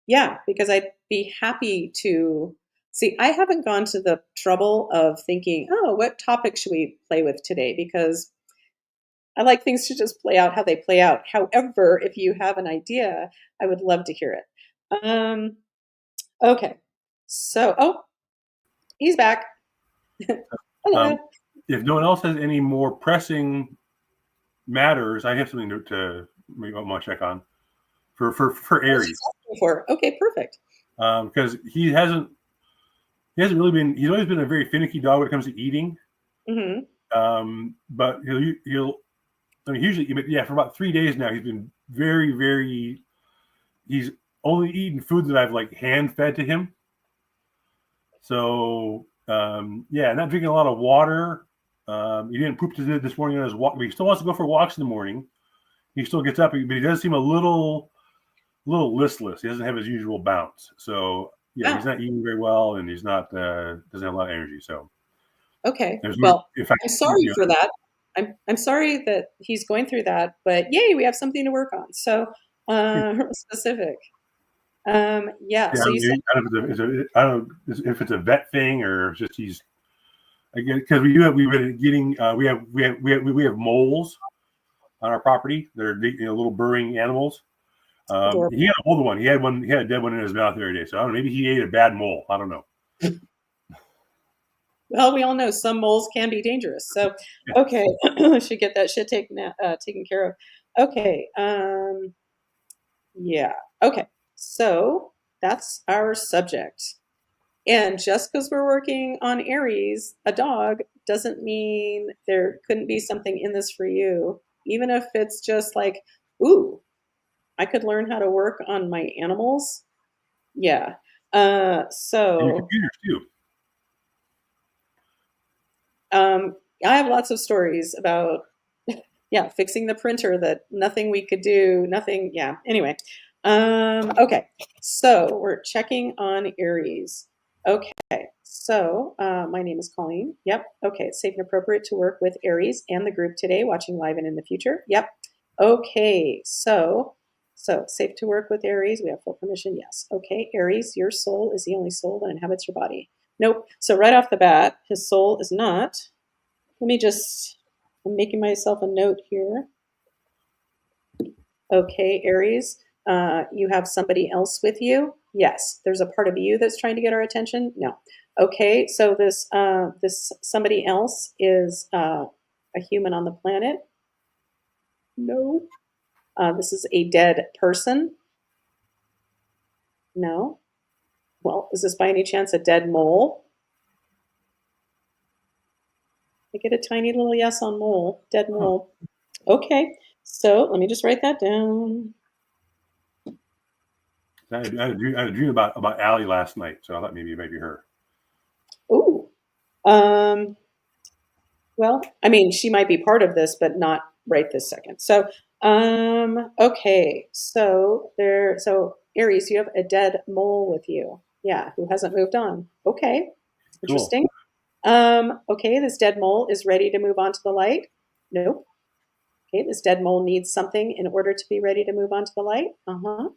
Yeah, because I'd be happy to see. I haven't gone to the trouble of thinking, oh, what topic should we play with today? Because I like things to just play out how they play out. However, if you have an idea, I would love to hear it. Okay. So, oh, he's back. Hello. If no one else has any more pressing matters, I have something to maybe I want to check on for Aries. Okay, perfect. Because he hasn't really been. He's always been a very finicky dog when it comes to eating. Mm-hmm. But he'll. I mean, usually, yeah, for about 3 days now, he's been very, very. He's only eaten food that I've like hand fed to him. So yeah, not drinking a lot of water. He didn't poop this morning on his walk, but he still wants to go for walks in the morning. He still gets up, but he does seem a little listless. He doesn't have his usual bounce. So yeah, he's not eating very well, and he's not doesn't have a lot of energy. So okay, well, I'm sorry for that. I'm sorry that he's going through that, but yay, we have something to work on. So specific. Yeah. So you said I don't know if it's a vet thing or just he's again because we've been getting we have moles on our property. They're little burrowing animals. adorable. He had an older one. He had a dead one in his mouth the other day. So I don't know. Maybe he ate a bad mole. I don't know. Well, we all know some moles can be dangerous. So, okay, should get that shit taken care of. Okay. Yeah. Okay. So that's our subject. And just because we're working on Aries, a dog, doesn't mean there couldn't be something in this for you. Even if it's just like, ooh, I could learn how to work on my animals. Yeah. And your So computers too. I have lots of stories about, yeah, fixing the printer that nothing we could do, nothing. Yeah. Anyway. Okay. So we're checking on Aries. Okay. So my name is Colleen. Yep. Okay. It's safe and appropriate to work with Aries and the group today, watching live and in the future. Yep. Okay. So safe to work with Aries. We have full permission. Yes. Okay. Aries, your soul is the only soul that inhabits your body. Nope. So right off the bat, his soul is not. Let me I'm making myself a note here. Okay, Aries, You have somebody else with you? Yes. There's a part of you that's trying to get our attention? No. Okay, so this somebody else is a human on the planet? No. This is a dead person? No. Well, is this by any chance a dead mole? I get a tiny little yes on mole, dead mole. Okay, so let me just write that down. I had a dream about Allie last night, so I thought maybe it might be her. Ooh. Well, I mean, she might be part of this, but not right this second. So, okay. So Aries, you have a dead mole with you. Yeah, who hasn't moved on. Okay. Interesting. Okay, this dead mole is ready to move on to the light. Nope. Okay, this dead mole needs something in order to be ready to move on to the light. Uh-huh.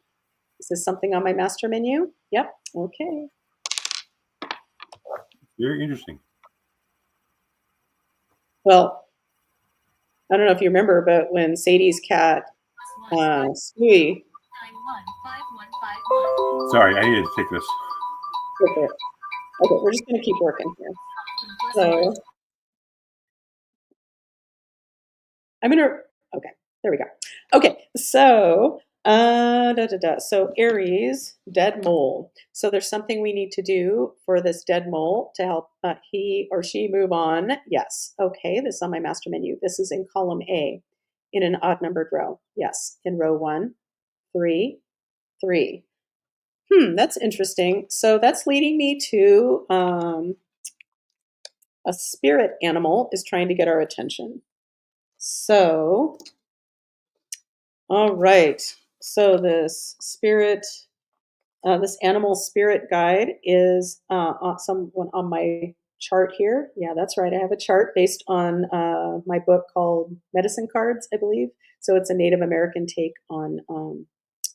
Is this something on my master menu? Yep. Okay. Very interesting. Well, I don't know if you remember, but when Sadie's cat, Stewie, Sorry, I needed to take this. okay, we're just going to keep working here. So I'm going to, okay, there we go. Okay, so, so Aries, dead mole. So there's something we need to do for this dead mole to help he or she move on. Yes. Okay, this is on my master menu. This is in column A in an odd numbered row. Yes, in row 1, 3, 3. That's interesting. So that's leading me to a spirit animal is trying to get our attention. So, all right. So this animal spirit guide is on someone on my chart here. Yeah, that's right. I have a chart based on my book called Medicine Cards, I believe. So it's a Native American take on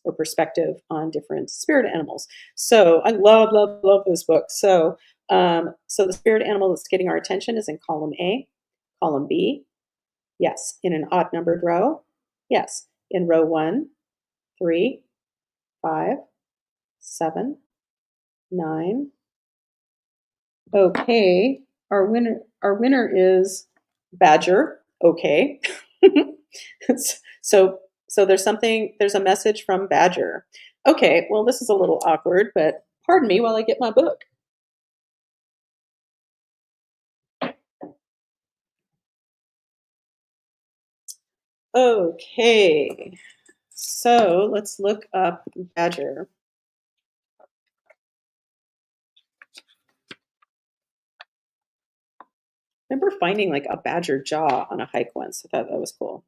or perspective on different spirit animals. So I love, love, love this book. So so the spirit animal that's getting our attention is in column A, column B. Yes, in an odd numbered row. Yes, in row 1, 3, 5, 7, 9. Okay, our winner is Badger. Okay. so there's a message from Badger. Okay, well this is a little awkward, but pardon me while I get my book. Okay. So let's look up Badger. I remember finding like a badger jaw on a hike once. I thought that was cool.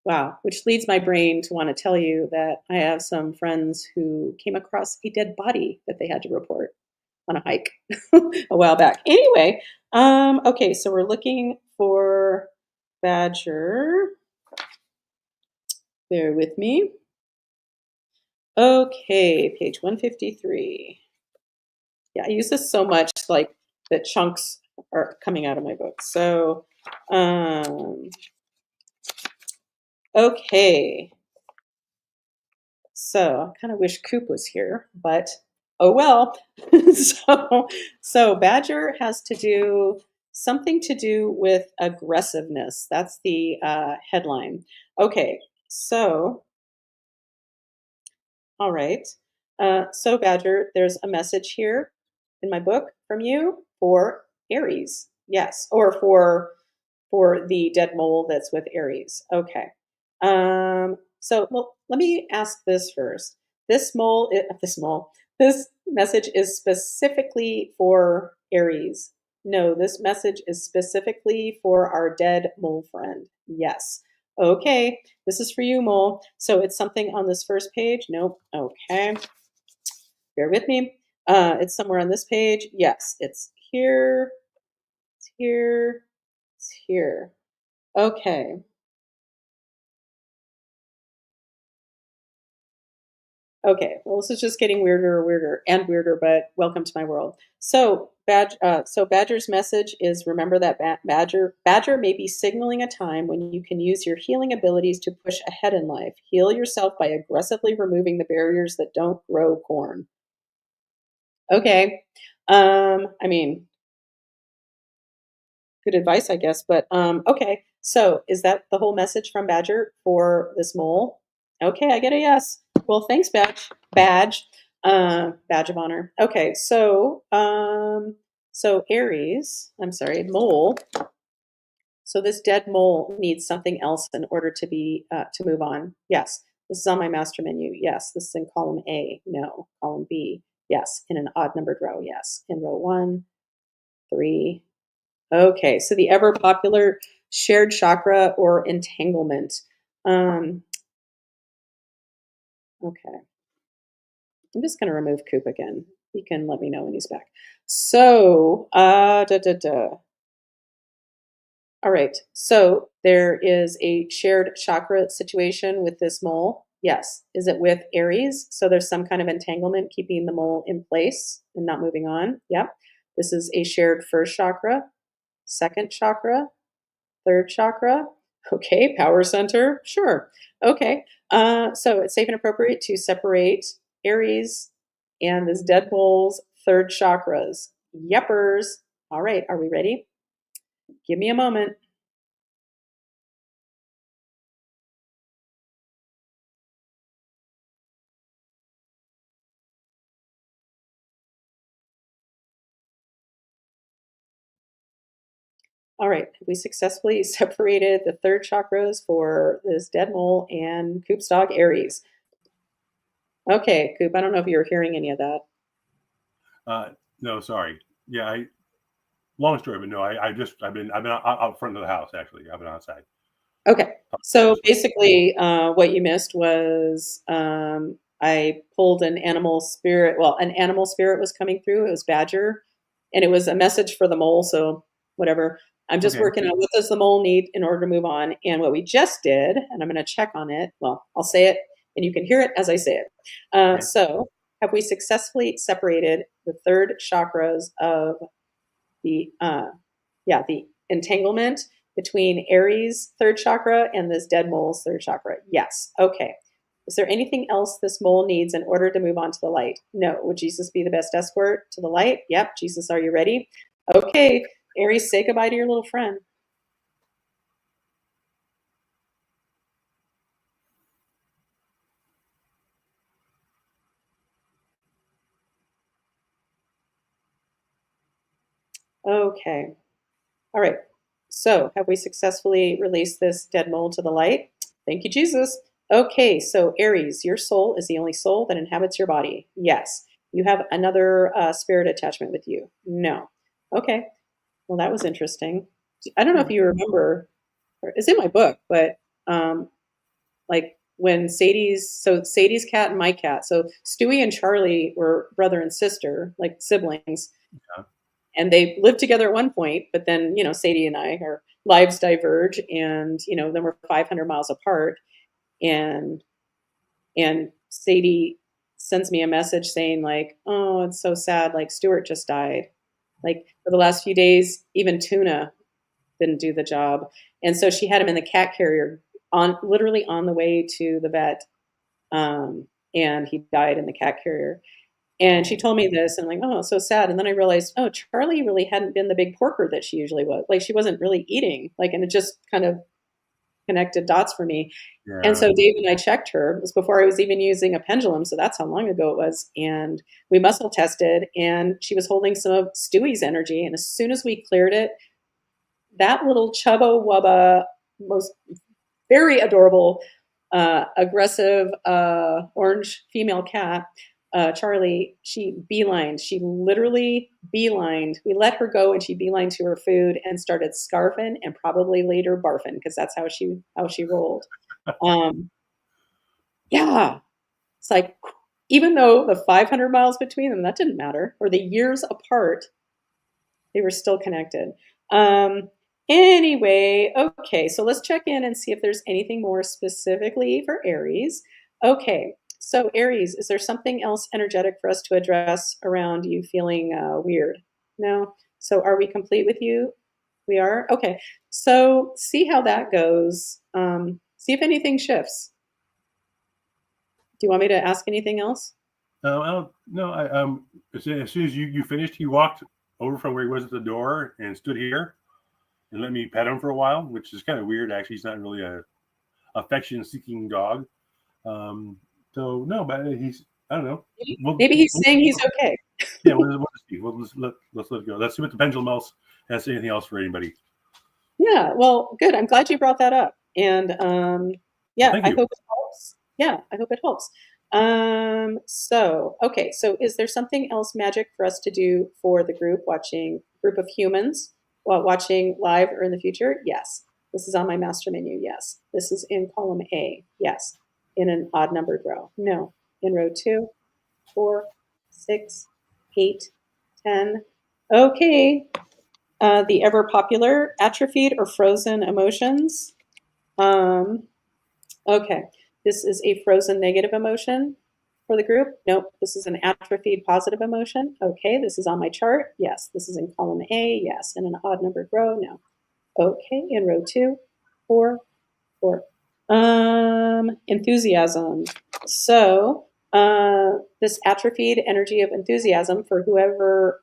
Wow, which leads my brain to want to tell you that I have some friends who came across a dead body that they had to report on a hike a while back. Anyway, okay, so we're looking for badger. Bear with me. Okay, page 153. Yeah, I use this so much, like that chunks are coming out of my book. So, okay. So I kind of wish Koop was here, but oh well. so Badger has to do something to do with aggressiveness. That's the headline. Okay, so all right. So Badger, there's a message here in my book from you for Aries. Yes, or for the dead mole that's with Aries. Okay. So well, let me ask this first. This message is specifically for Aries. No, this message is specifically for our dead mole friend. Yes. Okay, this is for you, mole. So it's something on this first page? Nope. Okay. Bear with me. It's somewhere on this page. Yes, it's here. It's here. It's here. Okay. Okay, well, this is just getting weirder and weirder, but welcome to my world. So, Badger's message is remember that Badger may be signaling a time when you can use your healing abilities to push ahead in life. Heal yourself by aggressively removing the barriers that don't grow corn. Okay. I mean, good advice, I guess, but okay. So, is that the whole message from Badger for this mole? Okay, I get a yes. Well, thanks, badge of honor. Okay, so Aries, I'm sorry, mole. So this dead mole needs something else in order to move on. Yes, this is on my master menu. Yes, this is in column A. No, column B. Yes, in an odd numbered row. Yes, in row 1, 3. Okay, so the ever popular shared chakra or entanglement. Okay. I'm just going to remove Koop again. He can let me know when he's back. So, all right. So there is a shared chakra situation with this mole. Yes. Is it with Aries? So there's some kind of entanglement keeping the mole in place and not moving on. Yep. This is a shared first chakra, second chakra, third chakra. Okay. Power center. Sure. Okay. So it's safe and appropriate to separate Aries and this dead mole's third chakras. Yepers. All right. Are we ready? Give me a moment. All right, we successfully separated the third chakras for this dead mole and Koop's dog Aries. Okay, Koop, I don't know if you were hearing any of that. No, sorry. Yeah, long story, but no, I've been out front of the house actually. I've been outside. Okay, so basically, what you missed was I pulled an animal spirit. Well, an animal spirit was coming through. It was Badger, and it was a message for the mole. So whatever. I'm just working on what does the mole need in order to move on. And what we just did, and I'm going to check on it. Well, I'll say it, and you can hear it as I say it. So, have we successfully separated the third chakras of the the entanglement between Aries' third chakra and this dead mole's third chakra? Yes. Okay. Is there anything else this mole needs in order to move on to the light? No. Would Jesus be the best escort to the light? Yep. Jesus, are you ready? Okay. Aries, say goodbye to your little friend. Okay. All right. So, have we successfully released this dead mole to the light? Thank you, Jesus. Okay, so Aries, your soul is the only soul that inhabits your body. Yes. You have another spirit attachment with you. No. Okay. Well, that was interesting. I don't know if you remember, it's in my book, but like when Sadie's cat and my cat. So Stewie and Charlie were brother and sister, like siblings. Yeah. And they lived together at one point, but then, Sadie and our lives diverge and, then we're 500 miles apart. And Sadie sends me a message saying like, oh, it's so sad. Like Stuart just died. Like for the last few days, even Tuna didn't do the job. And so she had him in the cat carrier literally on the way to the vet. And he died in the cat carrier. And she told me this, and I'm like, oh, so sad. And then I realized, oh, Charlie really hadn't been the big porker that she usually was. Like she wasn't really eating. And it just kind of connected dots for me. Yeah. And so Dave and I checked her. It was before I was even using a pendulum, so that's how long ago it was. And we muscle tested, and she was holding some of Stewie's energy. And as soon as we cleared it, that little chubba wubba, most very adorable, aggressive orange female cat, Charlie, she literally beelined. We let her go and she beelined to her food and started scarfing and probably later barfing because that's how she rolled. Yeah. It's like, even though the 500 miles between them, that didn't matter, or the years apart, they were still connected. Anyway, okay, so let's check in and see if there's anything more specifically for Aries. Okay, So Aries, is there something else energetic for us to address around you feeling weird? No? So are we complete with you? We are? Okay. So see how that goes. See if anything shifts. Do you want me to ask anything else? No, I don't. No, as soon as you finished, he walked over from where he was at the door and stood here and let me pet him for a while, which is kind of weird. Actually, he's not really a affection-seeking dog. So no, but he's. I don't know. Maybe he's saying he's okay. Yeah, we'll just see. Let's let it go. Let's see what the pendulum else has to say anything else for anybody. Yeah, well, good. I'm glad you brought that up. And yeah, Well, I hope it helps. Yeah, I hope it helps. So, okay, so is there something else magic for us to do for the group group of humans while watching live or in the future? Yes. This is on my master menu. Yes. This is in column A. Yes. In an odd numbered row. No. In row 2, 4, 6, 8, 10. Okay. The ever popular atrophied or frozen emotions. Okay, this is a frozen negative emotion for the group. Nope, this is an atrophied positive emotion. Okay, this is on my chart. Yes, this is in column A. Yes, in an odd numbered row. No. Okay, in row 2, 4, 4. Enthusiasm. So this atrophied energy of enthusiasm for whoever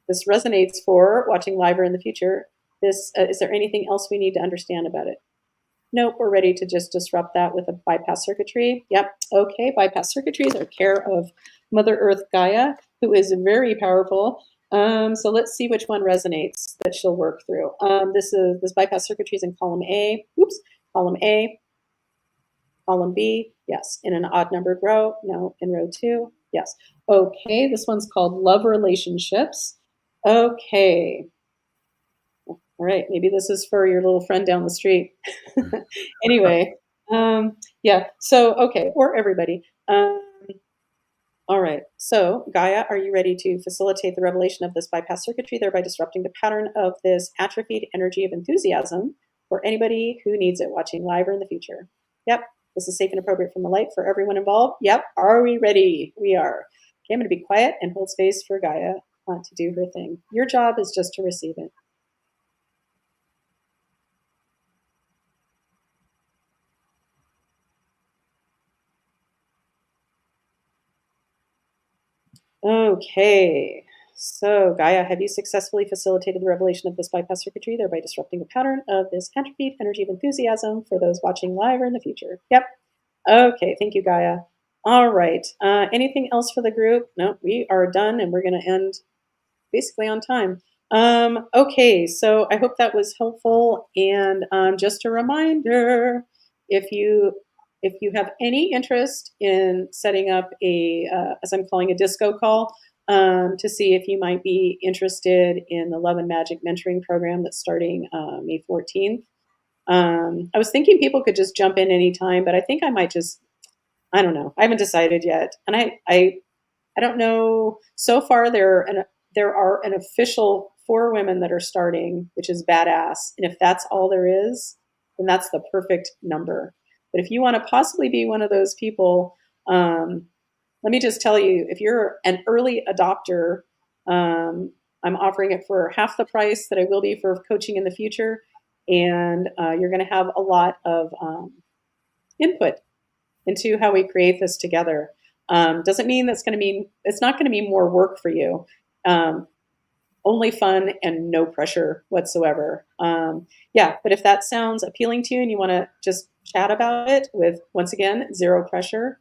this resonates for watching live or in the future. Is there anything else we need to understand about it? Nope, we're ready to just disrupt that with a bypass circuitry. Yep, okay, bypass circuitries are care of Mother Earth Gaia, who is very powerful. So let's see which one resonates that she'll work through. This bypass circuitry is in column A. Oops, column A. Column B, yes. In an odd numbered row, no. In row 2, yes. Okay, this one's called love relationships. Okay. All right, maybe this is for your little friend down the street. Anyway, yeah, so, okay, or everybody. All right, so Gaia, are you ready to facilitate the revelation of this bypass circuitry, thereby disrupting the pattern of this atrophied energy of enthusiasm for anybody who needs it watching live or in the future? Yep, this is safe and appropriate from the light for everyone involved. Yep, are we ready? We are. Okay, I'm going to be quiet and hold space for Gaia to do her thing. Your job is just to receive it. Okay, so Gaia, have you successfully facilitated the revelation of this bypass circuitry, thereby disrupting the pattern of this atrophied energy of enthusiasm for those watching live or in the future? Yep. Okay, thank you, Gaia. All right, anything else for the group? No, we are done, and we're going to end basically on time. Okay, so I hope that was helpful, and just a reminder, if you have any interest in setting up as I'm calling a disco call, to see if you might be interested in the Love and Magic mentoring program that's starting May 14th. I was thinking people could just jump in anytime, but I think I might I don't know. I haven't decided yet. And I don't know. So far, there are an official 4 women that are starting, which is badass. And if that's all there is, then that's the perfect number. But if you want to possibly be one of those people, let me just tell you, if you're an early adopter, I'm offering it for half the price that I will be for coaching in the future. And you're going to have a lot of input into how we create this together. Doesn't mean it's not going to mean more work for you. Only fun and no pressure whatsoever. Yeah, but if that sounds appealing to you and you want to just chat about it with, once again, zero pressure,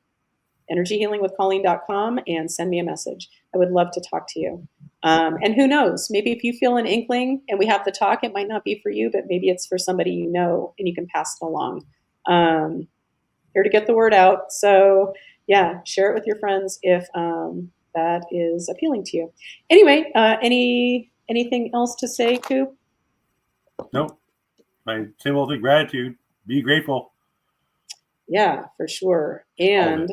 energyhealingwithcolleen.com, and send me a message. I would love to talk to you. And who knows, maybe if you feel an inkling and we have the talk, it might not be for you, but maybe it's for somebody you know and you can pass it along. Here to get the word out. So yeah, share it with your friends if that is appealing to you. Anyway, anything else to say, Koop? Nope. My same old thing, gratitude. Be grateful. Yeah, for sure. And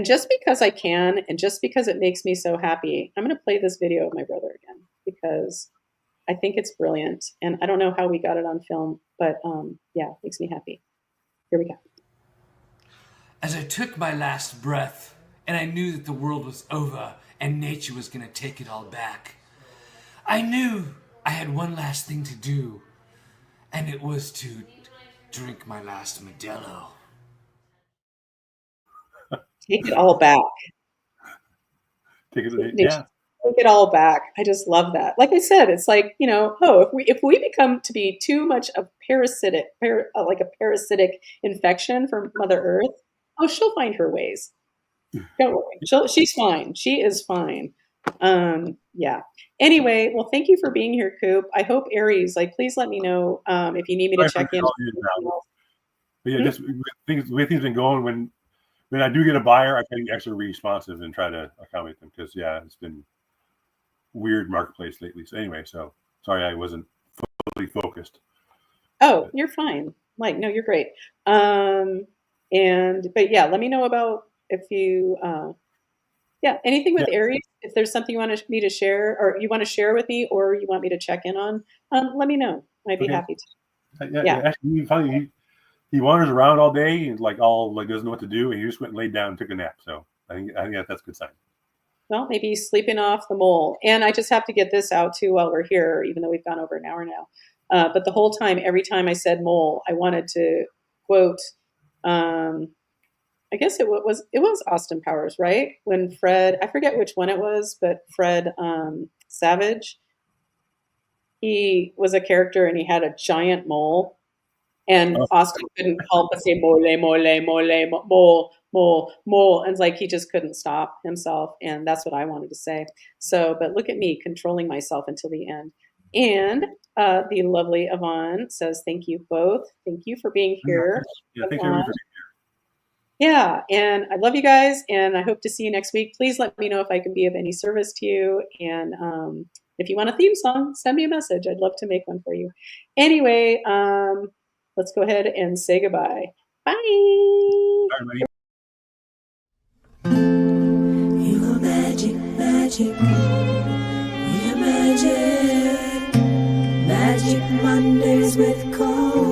just because I can, and just because it makes me so happy, I'm going to play this video of my brother again because I think it's brilliant. And I don't know how we got it on film, but yeah, it makes me happy. Here we go. as I took my last breath, and I knew that the world was over and nature was going to take it all back, I knew I had one last thing to do, and it was to drink my last Modelo. Take it all back. Take it, yeah. Take it all back. I just love that. Like I said, it's like, if we become to be too much of like a parasitic infection from Mother Earth, she'll find her ways. Don't worry. She's fine. She is fine. Yeah. Anyway, well, thank you for being here, Koop. I hope Aries, please let me know if you need me to check in. But yeah, just the way things have been going, when I do get a buyer, I can be extra responsive and try to accommodate them because it's been weird marketplace lately. So anyway, so sorry I wasn't fully focused. Oh, you're fine. No, you're great. But yeah, let me know about if you anything with Aries. If there's something you want me to share or you want to share with me or you want me to check in on, let me know. I'd be happy to. Yeah. Actually, he wanders around all day and doesn't know what to do, and he just went and laid down and took a nap. So I think that's a good sign. Well, maybe he's sleeping off the mole. And I just have to get this out too while we're here, even though we've gone over an hour now. But the whole time, every time I said mole, I wanted to quote. I guess it was Austin Powers, right? When Fred, I forget which one it was, but Fred Savage, he was a character and he had a giant mole. And Austin couldn't help but say mole, mole, mole, mole, mole, mole. And it's he just couldn't stop himself. And that's what I wanted to say. So, but look at me controlling myself until the end. And the lovely Yvonne says, thank you both. Thank you for being here. Yeah, thank you for being here. Yeah, and I love you guys, and I hope to see you next week. Please let me know if I can be of any service to you. And if you want a theme song, send me a message. I'd love to make one for you. Anyway, let's go ahead and say goodbye. Bye. Bye, You're magic, magic. We're magic. Magic Mondays with Koop.